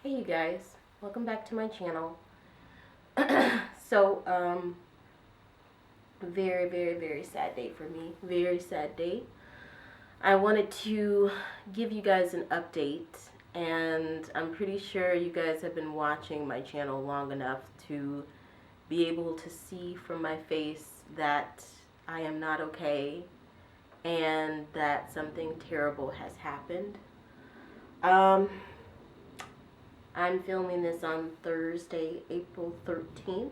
Hey you guys, welcome back to my channel. So, very sad day for me. Very sad day. I wanted to give you guys an update, and I'm pretty sure you guys have been watching my channel long enough to be able to see from my face that I am not okay and that something terrible has happened. Um, I'm filming this on Thursday, April 13th.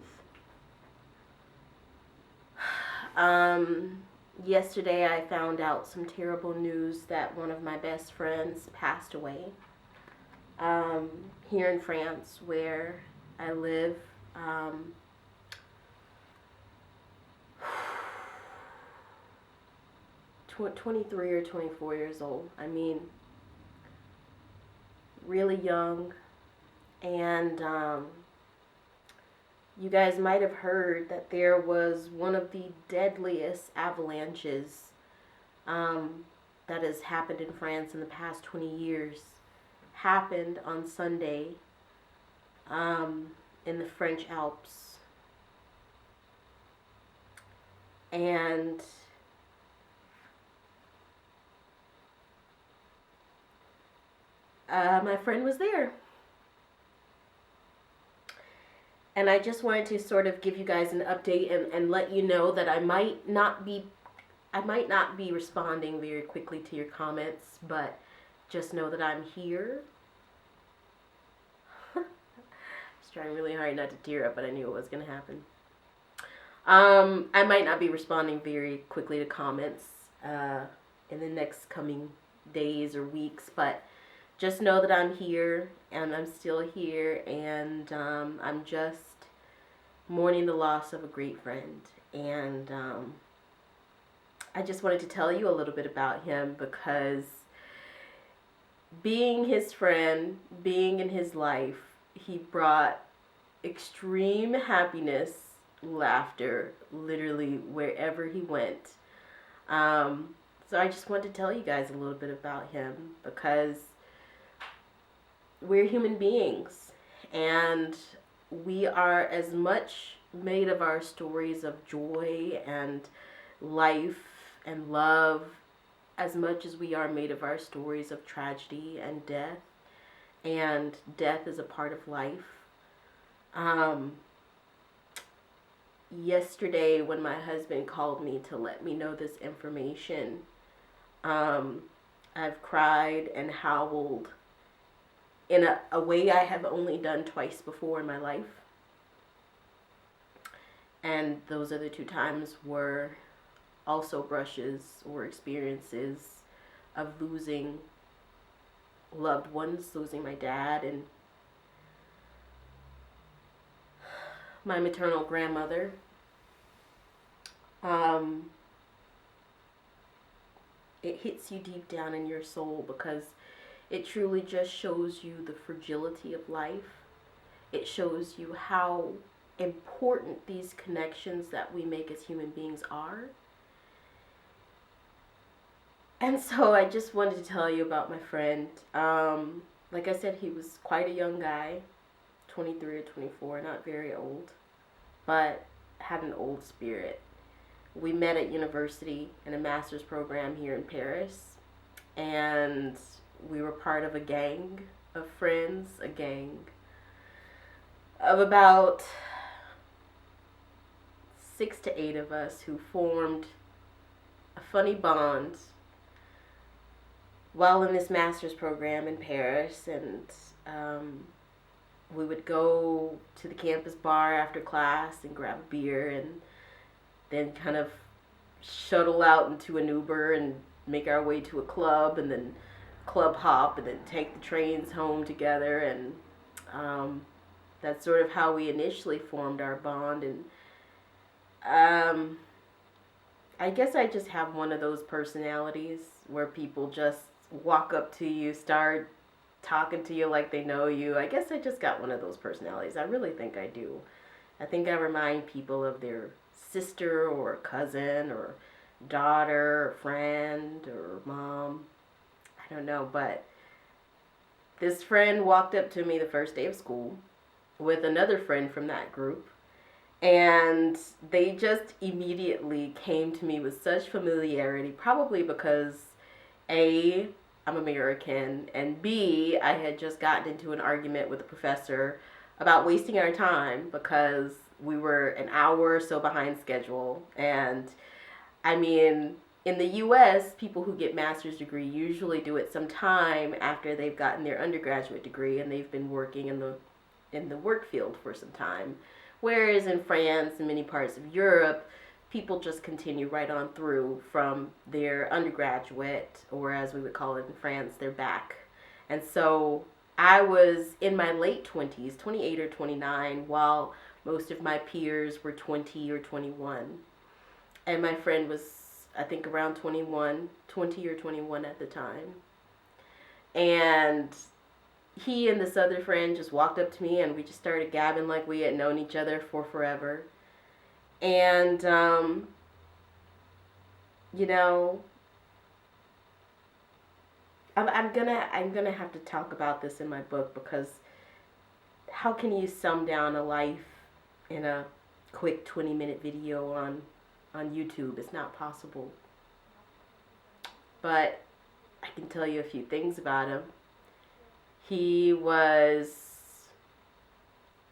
Um, Yesterday I found out some terrible news that one of my best friends passed away. Here in France, where I live. Um, 23 or 24 years old. I mean, really young. And you guys might have heard that there was one of the deadliest avalanches um, that has happened in France in the past 20 years. Happened on Sunday in the French Alps. And my friend was there. And I just wanted to sort of give you guys an update and let you know that I might not be responding very quickly to your comments, but just know that I'm here. I was trying really hard not to tear up, but I knew it was going to happen. I might not be responding very quickly to comments in the next coming days or weeks, but just know that I'm here and I'm still here, and I'm just mourning the loss of a great friend. And I just wanted to tell you a little bit about him because being his friend, being in his life, he brought extreme happiness, laughter, literally wherever he went. So I just wanted to tell you guys a little bit about him because we're human beings and we are as much made of our stories of joy and life and love as much as we are made of our stories of tragedy and death. And death is a part of life. Um, Yesterday, when my husband called me to let me know this information, um, I've cried and howled in a way I have only done twice before in my life. And those other two times were also brushes or experiences of losing loved ones, losing my dad and my maternal grandmother. Um, it hits you deep down in your soul because it truly just shows you the fragility of life. It shows you how important these connections that we make as human beings are. And so I just wanted to tell you about my friend. Like I said, he was quite a young guy, 23 or 24, not very old, but had an old spirit. We met at university in a master's program here in Paris, and we were part of a gang of friends, a gang of about 6 to 8 of us who formed a funny bond while in this master's program in Paris. And we would go to the campus bar after class and grab a beer and then kind of shuttle out into an Uber and make our way to a club and then club hop and then take the trains home together. And that's sort of how we initially formed our bond. And I guess I just have one of those personalities where people just walk up to you, start talking to you like they know you. I guess I just got one of those personalities. I really think I do. I think I remind people of their sister or cousin or daughter or friend or mom. I don't know, but This friend walked up to me the first day of school with another friend from that group, and they just immediately came to me with such familiarity, probably because A, I'm American, and B, I had just gotten into an argument with a professor about wasting our time because we were an hour or so behind schedule. And I mean, in the US, people who get master's degree usually do it some time after they've gotten their undergraduate degree and they've been working in the work field for some time. Whereas in France and many parts of Europe, people just continue right on through from their undergraduate, or as we would call it in France, their bac. And so I was in my late 20s, 28 or 29, while most of my peers were 20 or 21. And my friend was, I think, around 21, 20 or 21 at the time. And he and this other friend just walked up to me and we just started gabbing like we had known each other for forever. And, you know, I'm gonna have to talk about this in my book, because how can you sum down a life in a quick 20-minute video on YouTube? It's not possible. But I can tell you a few things about him. He was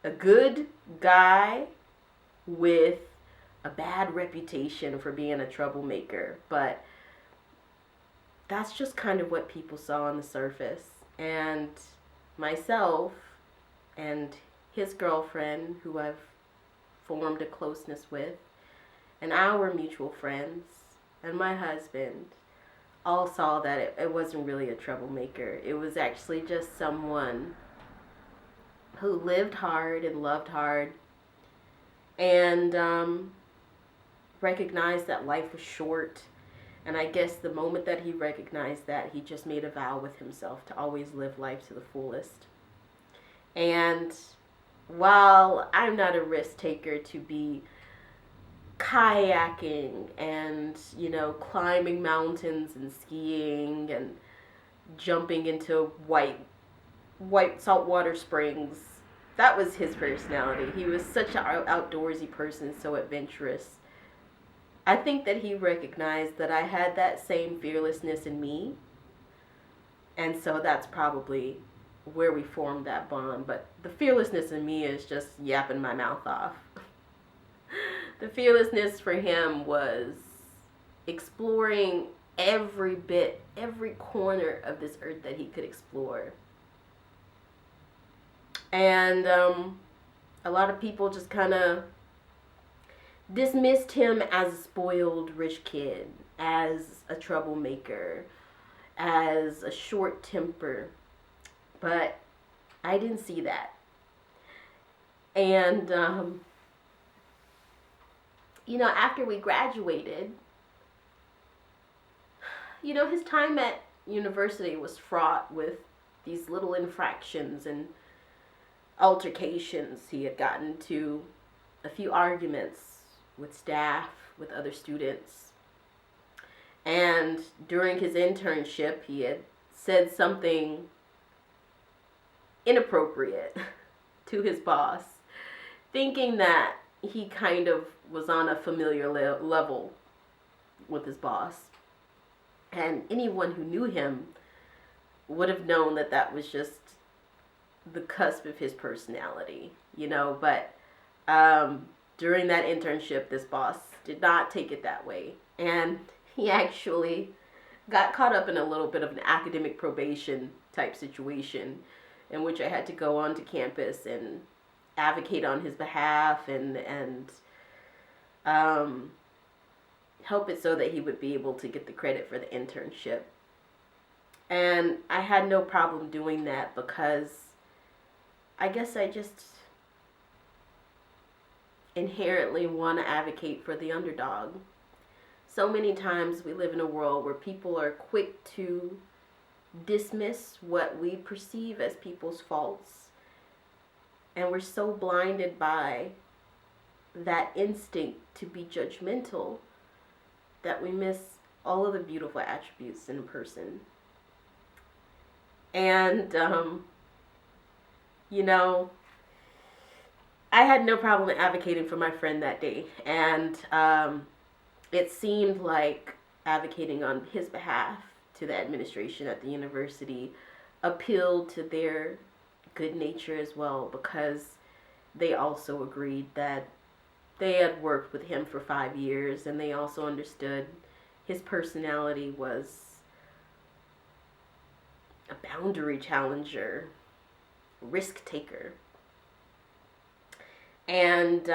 a good guy with a bad reputation for being a troublemaker, but that's just kind of what people saw on the surface. And myself and his girlfriend, who I've formed a closeness with, and our mutual friends, and my husband, all saw that it wasn't really a troublemaker. It was actually just someone who lived hard and loved hard, and recognized that life was short. And I guess the moment that he recognized that, he just made a vow with himself to always live life to the fullest. And while I'm not a risk taker to be kayaking and, you know, climbing mountains and skiing and jumping into white saltwater springs, that was his personality. He was such an outdoorsy person, so adventurous. I think that he recognized that I had that same fearlessness in me, and so that's probably where we formed that bond. But the fearlessness in me is just yapping my mouth off. The fearlessness for him was exploring every bit, every corner of this earth that he could explore. And a lot of people just kind of dismissed him as a spoiled rich kid, as a troublemaker, as a short temper. But I didn't see that. And, you know, after we graduated, you know, his time at university was fraught with these little infractions and altercations. He had gotten to a few arguments with staff, with other students. And during his internship, he had said something inappropriate to his boss, thinking that he kind of was on a familiar level with his boss. And anyone who knew him would have known that that was just the cusp of his personality, you know. But during that internship, this boss did not take it that way. And he actually got caught up in a little bit of an academic probation type situation in which I had to go onto campus and advocate on his behalf and help it so that he would be able to get the credit for the internship. And I had no problem doing that because I guess I just inherently want to advocate for the underdog. So many times we live in a world where people are quick to dismiss what we perceive as people's faults. And we're so blinded by that instinct to be judgmental that we miss all of the beautiful attributes in a person. And, you know, I had no problem advocating for my friend that day. And it seemed like advocating on his behalf to the administration at the university appealed to their good nature as well, because they also agreed that they had worked with him for 5 years, and they also understood his personality was a boundary challenger, risk taker. And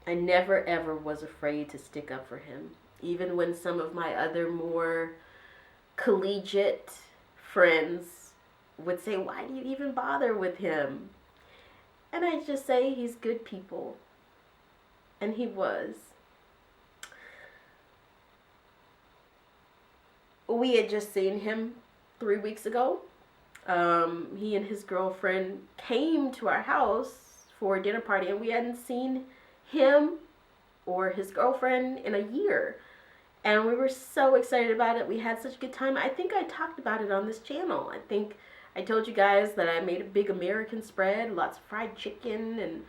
I never ever was afraid to stick up for him, even when some of my other more collegiate friends would say, "Why do you even bother with him?" And I just say, he's good people. And he was. We had just seen him 3 weeks ago. He and his girlfriend came to our house for a dinner party, and we hadn't seen him or his girlfriend in a year. And we were so excited about it. We had such a good time. I think I talked about it on this channel. I think I told you guys that I made a big American spread, lots of fried chicken and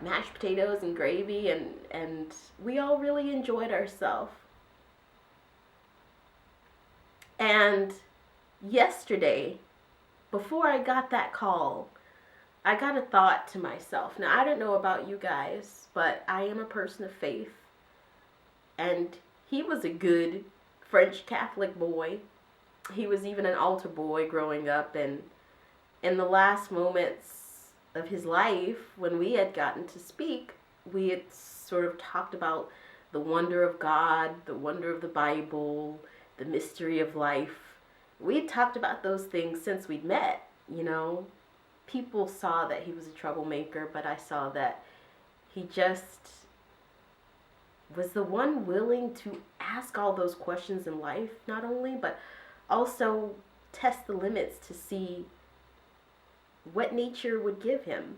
mashed potatoes and gravy, and we all really enjoyed ourselves. And yesterday, before I got that call, I got a thought to myself. Now, I don't know about you guys, but I am a person of faith. And he was a good French Catholic boy. He was even an altar boy growing up, and in the last moments of his life, when we had gotten to speak, we had sort of talked about the wonder of God, the wonder of the Bible, the mystery of life. We had talked about those things since we'd met, you know. People saw that he was a troublemaker, but I saw that he just was the one willing to ask all those questions in life, not only, but also test the limits to see what nature would give him.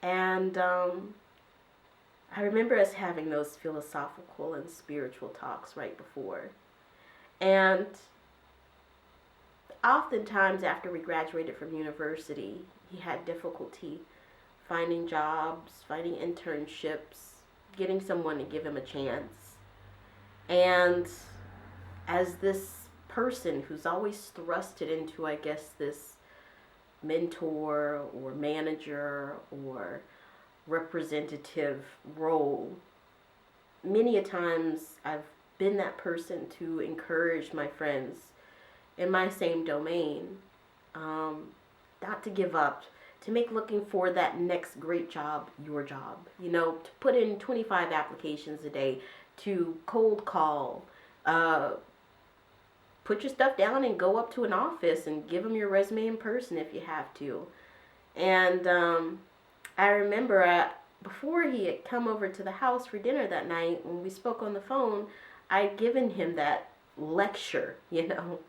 And I remember us having those philosophical and spiritual talks right before. And oftentimes after we graduated from university, he had difficulty finding jobs, finding internships, getting someone to give him a chance. And as this person who's always thrusted into, I guess, this mentor or manager or representative role, many a times I've been that person to encourage my friends in my same domain, not to give up, to make looking for that next great job your job. You know, to put in 25 applications a day, to cold call, put your stuff down and go up to an office and give them your resume in person if you have to. And I remember before he had come over to the house for dinner that night, when we spoke on the phone, I'd given him that lecture, you know.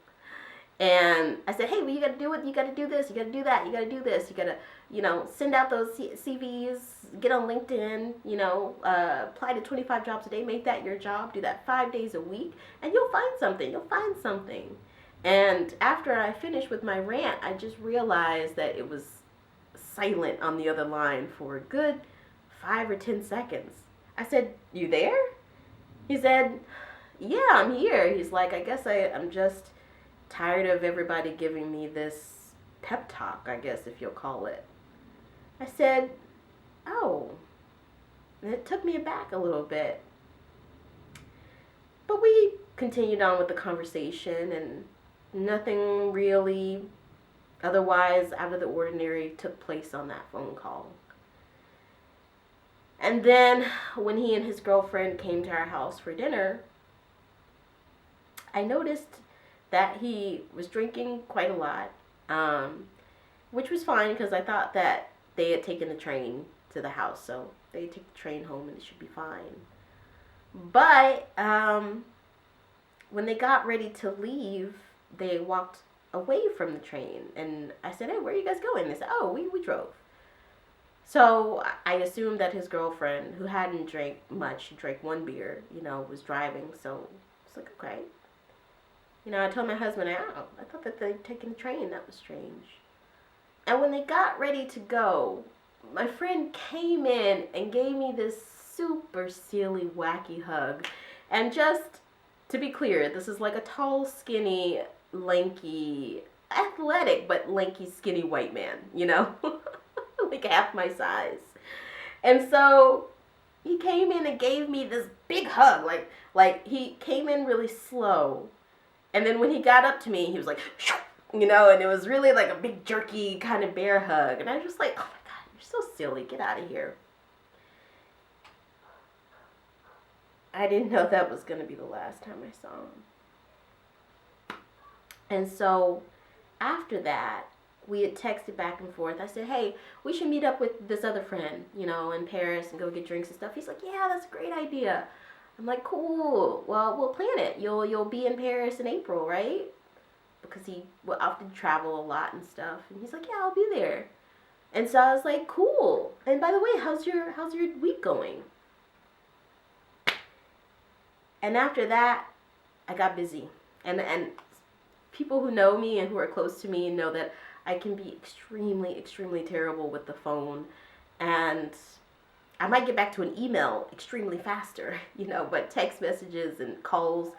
And I said, hey, well, you got to do it. You got to do this. You got to do that. You got to do this. You got to, you know, send out those CVs, get on LinkedIn, you know, apply to 25 jobs a day, make that your job, do that 5 days a week, and you'll find something. You'll find something. And after I finished with my rant, I just realized that it was silent on the other line for a good 5 or 10 seconds. I said, you there? He said, yeah, I'm here. He's like, I guess I'm just tired of everybody giving me this pep talk, I guess, if you'll call it. I said, oh. And it took me aback a little bit. But we continued on with the conversation, and nothing really otherwise out of the ordinary took place on that phone call. And then when he and his girlfriend came to our house for dinner, I noticed that he was drinking quite a lot, which was fine because I thought that they had taken the train to the house, so they took the train home and it should be fine. But when they got ready to leave, they walked away from the train, and I said, hey, where are you guys going? They said, oh, we drove. So I assumed that his girlfriend, who hadn't drank much, she drank one beer, you know, was driving, so it's like, okay. I told my husband, I thought that they'd taken the train. That was strange. And when they got ready to go, my friend came in and gave me this super silly, wacky hug. And just to be clear, this is like a tall, skinny, lanky, athletic, but lanky, skinny white man, like half my size. And so he came in and gave me this big hug. Like he came in really slow. And then when he got up to me, he was like, and it was really like a big jerky kind of bear hug. And I was just like, oh my God, you're so silly. Get out of here. I didn't know that was going to be the last time I saw him. And so after that, we had texted back and forth. I said, hey, we should meet up with this other friend, in Paris and go get drinks and stuff. He's like, yeah, that's a great idea. I'm like, cool. Well, we'll plan it. You'll be in Paris in April, right? Because he will often travel a lot and stuff. And he's like, yeah, I'll be there. And so I was like, cool. And by the way, how's your week going? And after that, I got busy. And people who know me and who are close to me know that I can be extremely, extremely terrible with the phone. And I might get back to an email extremely faster, but text messages and calls,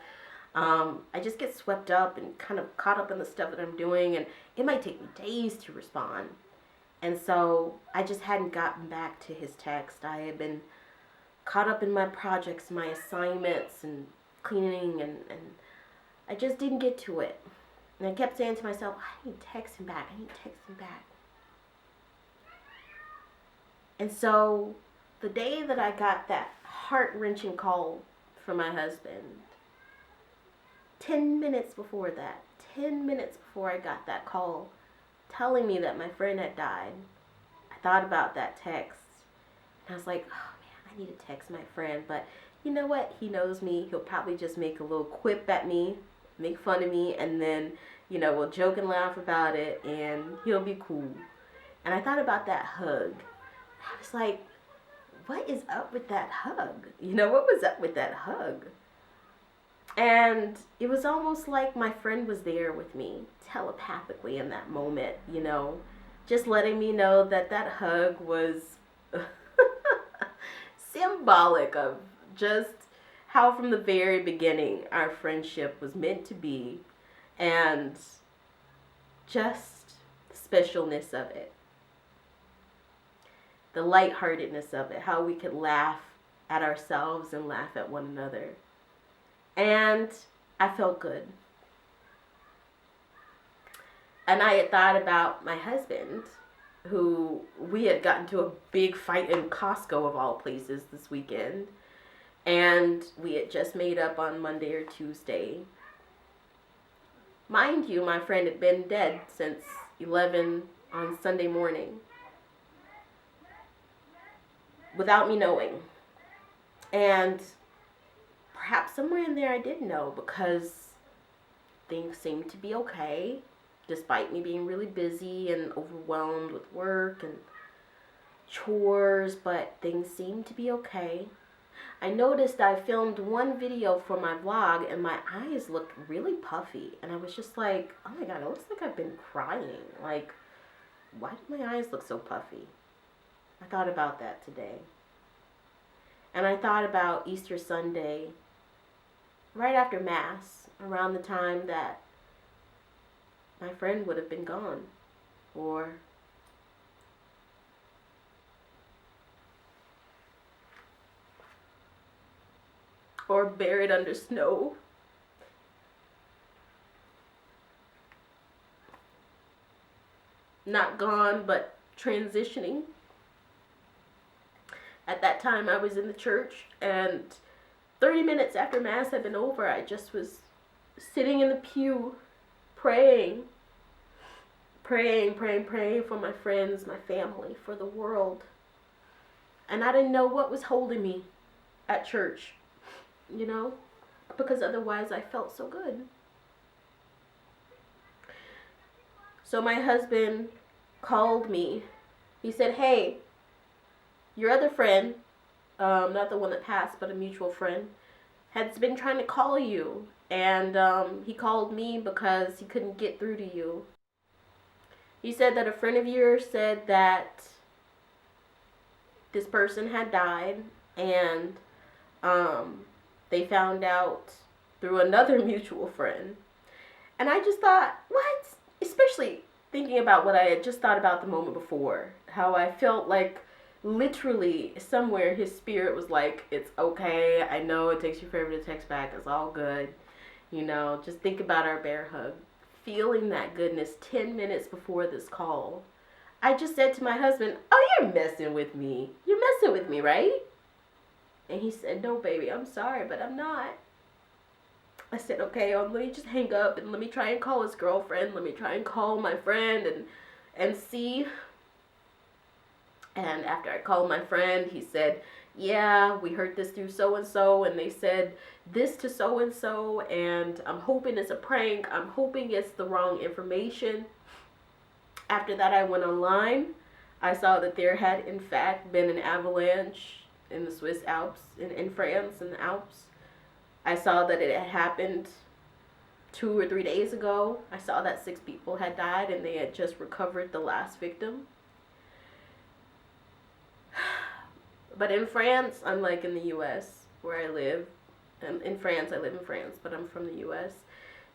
I just get swept up and kind of caught up in the stuff that I'm doing, and it might take me days to respond. And so I just hadn't gotten back to his text. I had been caught up in my projects, my assignments, and cleaning, and I just didn't get to it. And I kept saying to myself, I need to text him back. And so the day that I got that heart-wrenching call from my husband, 10 minutes before I got that call telling me that my friend had died, I thought about that text. And I was like, oh man, I need to text my friend. But you know what? He knows me. He'll probably just make a little quip at me, make fun of me, and then, we'll joke and laugh about it, and he'll be cool. And I thought about that hug. I was like, what is up with that hug? What was up with that hug? And it was almost like my friend was there with me telepathically in that moment, just letting me know that hug was symbolic of just how from the very beginning our friendship was meant to be, and just the specialness of it, the lightheartedness of it, how we could laugh at ourselves and laugh at one another. And I felt good. And I had thought about my husband, who we had gotten to a big fight in Costco of all places this weekend. And we had just made up on Monday or Tuesday. Mind you, my friend had been dead since 11 on Sunday morning, without me knowing. And perhaps somewhere in there I did know, because things seemed to be okay, despite me being really busy and overwhelmed with work and chores, but things seemed to be okay. I noticed I filmed one video for my vlog and my eyes looked really puffy, and I was just like, oh my God, it looks like I've been crying. Like, why do my eyes look so puffy? I thought about that today. And I thought about Easter Sunday, right after Mass, around the time that my friend would have been gone, or buried under snow. Not gone, but transitioning. At that time, I was in the church, and 30 minutes after Mass had been over, I just was sitting in the pew praying for my friends, my family, for the world. And I didn't know what was holding me at church, because otherwise I felt so good. So my husband called me. He said, hey, your other friend, not the one that passed, but a mutual friend, has been trying to call you, and he called me because he couldn't get through to you. He said that a friend of yours said that this person had died, and they found out through another mutual friend. And I just thought, what? Especially thinking about what I had just thought about the moment before. How I felt like literally somewhere his spirit was like, it's okay. I know it takes you forever to text back. It's all good. You know, just think about our bear hug. Feeling that goodness 10 minutes before this call. I just said to my husband, oh, you're messing with me. You're messing with me, right? And he said, no, baby, I'm sorry, but I'm not. I said, okay, let me just hang up and let me try and call his girlfriend. Let me try and call my friend and see. And after I called my friend, he said, yeah, we heard this through so-and-so, and they said this to so-and-so, and I'm hoping it's a prank. I'm hoping it's the wrong information. After that, I went online. I saw that there had, in fact, been an avalanche in the Swiss Alps, in France, in the Alps. I saw that it had happened 2 or 3 days ago. I saw that 6 people had died and they had just recovered the last victim. But in France, unlike in the US where I live, in France, I live in France, but I'm from the US,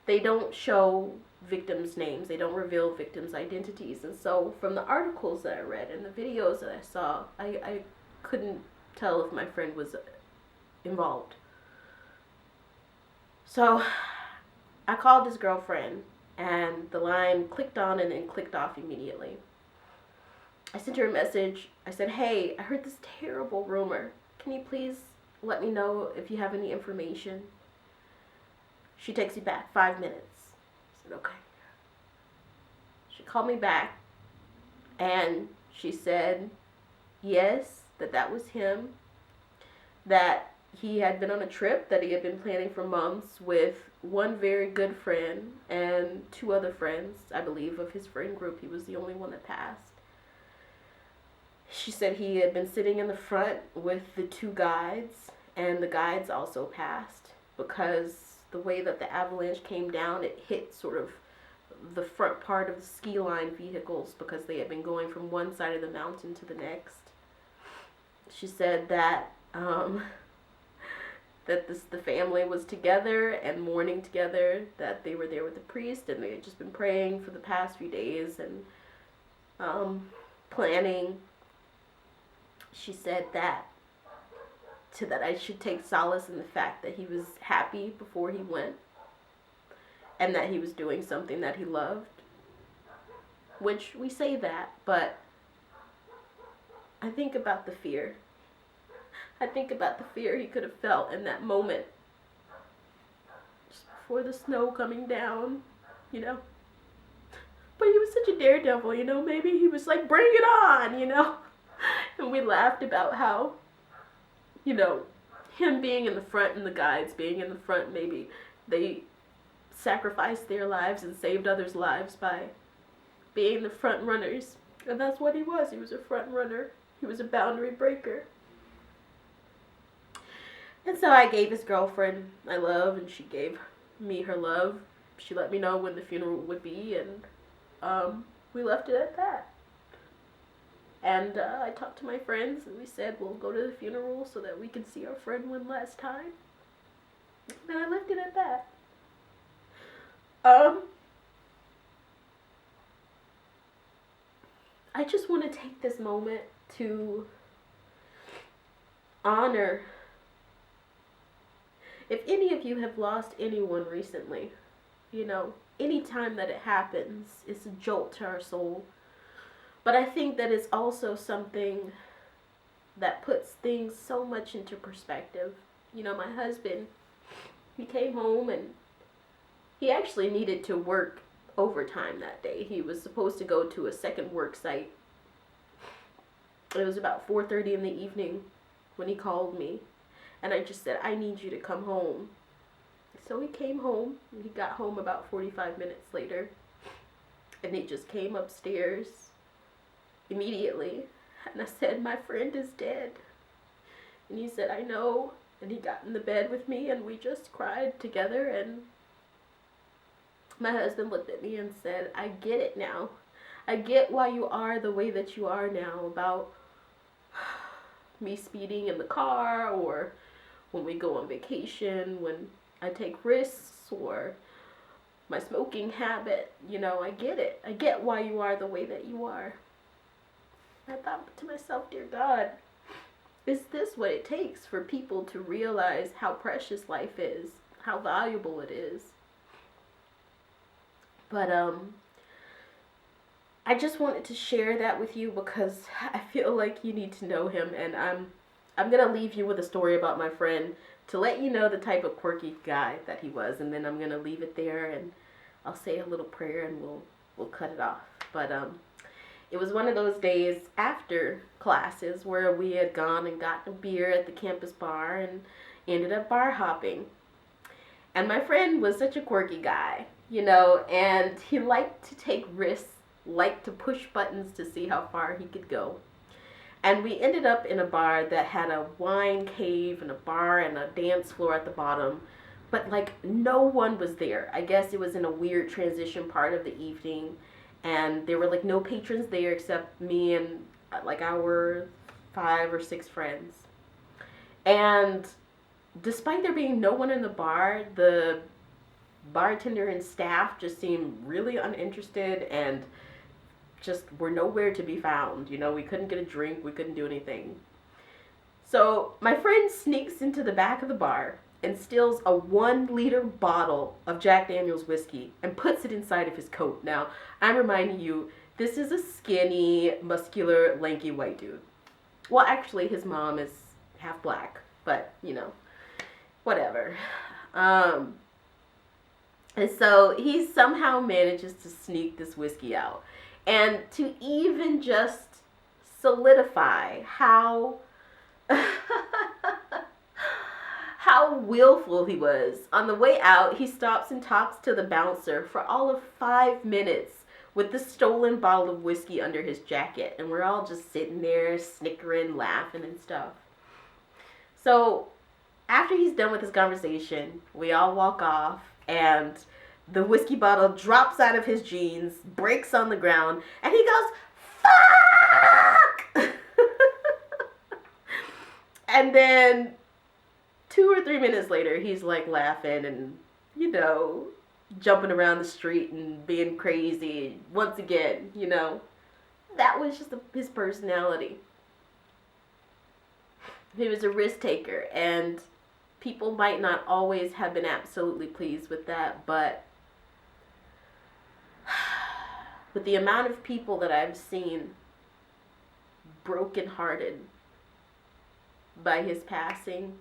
they don't show victims' names. They don't reveal victims' identities. And so from the articles that I read and the videos that I saw, I couldn't tell if my friend was involved. So I called his girlfriend, and the line clicked on and then clicked off immediately. I sent her a message. I said, hey, I heard this terrible rumor. Can you please let me know if you have any information? She texted me back, 5 minutes. I said, okay. She called me back, and she said, yes, that was him, that he had been on a trip that he had been planning for months with one very good friend and 2 other friends, I believe, of his friend group. He was the only one that passed. She said he had been sitting in the front with the 2 guides, and the guides also passed because the way that the avalanche came down, it hit sort of the front part of the ski line vehicles because they had been going from one side of the mountain to the next. She said that the family was together and mourning together, that they were there with the priest and they had just been praying for the past few days and planning. She said that I should take solace in the fact that he was happy before he went and that he was doing something that he loved, which we say that, but I think about the fear. I think about the fear he could have felt in that moment, just before the snow coming down, you know. But he was such a daredevil, you know. Maybe he was like, bring it on, you know. And we laughed about how, you know, him being in the front and the guides being in the front, maybe they sacrificed their lives and saved others' lives by being the front runners. And that's what he was. He was a front runner. He was a boundary breaker. And so I gave his girlfriend my love, and she gave me her love. She let me know when the funeral would be, and we left it at that. And I talked to my friends, and we said we'll go to the funeral so that we can see our friend one last time. And I left it at that. I just want to take this moment to honor. If any of you have lost anyone recently, you know, any time that it happens, it's a jolt to our soul. But I think that it's also something that puts things so much into perspective. You know, my husband, he came home and he actually needed to work overtime that day. He was supposed to go to a second work site. It was about 4:30 in the evening when he called me. And I just said, I need you to come home. So he came home. And he got home about 45 minutes later. And he just came upstairs immediately. And I said, my friend is dead. And he said, I know. And he got in the bed with me and we just cried together, and my husband looked at me and said, I get it now. I get why you are the way that you are now about me speeding in the car, or when we go on vacation, when I take risks, or my smoking habit. You know, I get it. I get why you are the way that you are. I thought to myself, dear God, is this what it takes for people to realize how precious life is, how valuable it is? But I just wanted to share that with you because I feel like you need to know him, and I'm gonna leave you with a story about my friend to let you know the type of quirky guy that he was, and then I'm gonna leave it there, and I'll say a little prayer, and we'll cut it off. But it was one of those days after classes where we had gone and gotten a beer at the campus bar and ended up bar hopping. And my friend was such a quirky guy, you know, and he liked to take risks, liked to push buttons to see how far he could go. And we ended up in a bar that had a wine cave and a bar and a dance floor at the bottom, but like no one was there. I guess it was in a weird transition part of the evening, and there were like no patrons there except me and like our 5 or 6 friends. And despite there being no one in the bar, the bartender and staff just seemed really uninterested and just were nowhere to be found. You know, we couldn't get a drink, we couldn't do anything. So my friend sneaks into the back of the bar and steals a 1-liter bottle of Jack Daniel's whiskey and puts it inside of his coat. Now, I'm reminding you, this is a skinny, muscular, lanky white dude. Well, actually, his mom is half black, but, you know, whatever. And so he somehow manages to sneak this whiskey out. And to even just solidify how how willful he was, on the way out, he stops and talks to the bouncer for all of 5 minutes with the stolen bottle of whiskey under his jacket. And we're all just sitting there snickering, laughing and stuff. So after he's done with his conversation, we all walk off, and the whiskey bottle drops out of his jeans, breaks on the ground, and he goes, "Fuck!" And then 2 or 3 minutes later, he's like laughing and, you know, jumping around the street and being crazy once again, you know. That was just his personality. He was a risk taker, and people might not always have been absolutely pleased with that, but with the amount of people that I've seen brokenhearted by his passing,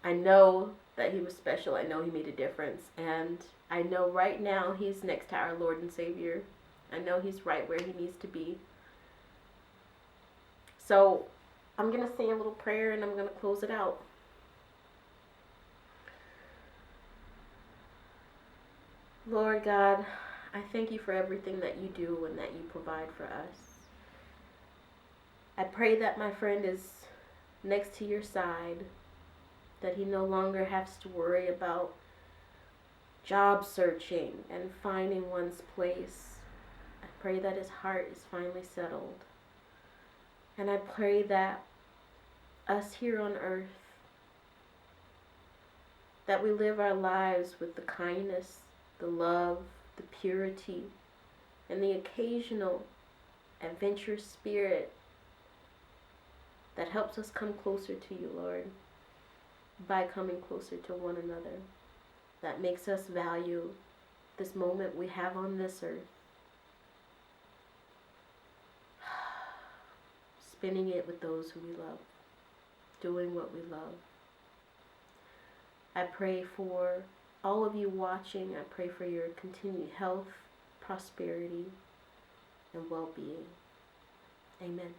I know that he was special. I know he made a difference. And I know right now he's next to our Lord and Savior. I know he's right where he needs to be. So I'm going to say a little prayer and I'm going to close it out. Lord God, I thank you for everything that you do and that you provide for us. I pray that my friend is next to your side, that he no longer has to worry about job searching and finding one's place. I pray that his heart is finally settled. And I pray that us here on earth, that we live our lives with the kindness, the love, the purity, and the occasional adventurous spirit that helps us come closer to you, Lord, by coming closer to one another. That makes us value this moment we have on this earth, spending it with those who we love, doing what we love. I pray for all of you watching. I pray for your continued health, prosperity, and well-being. Amen.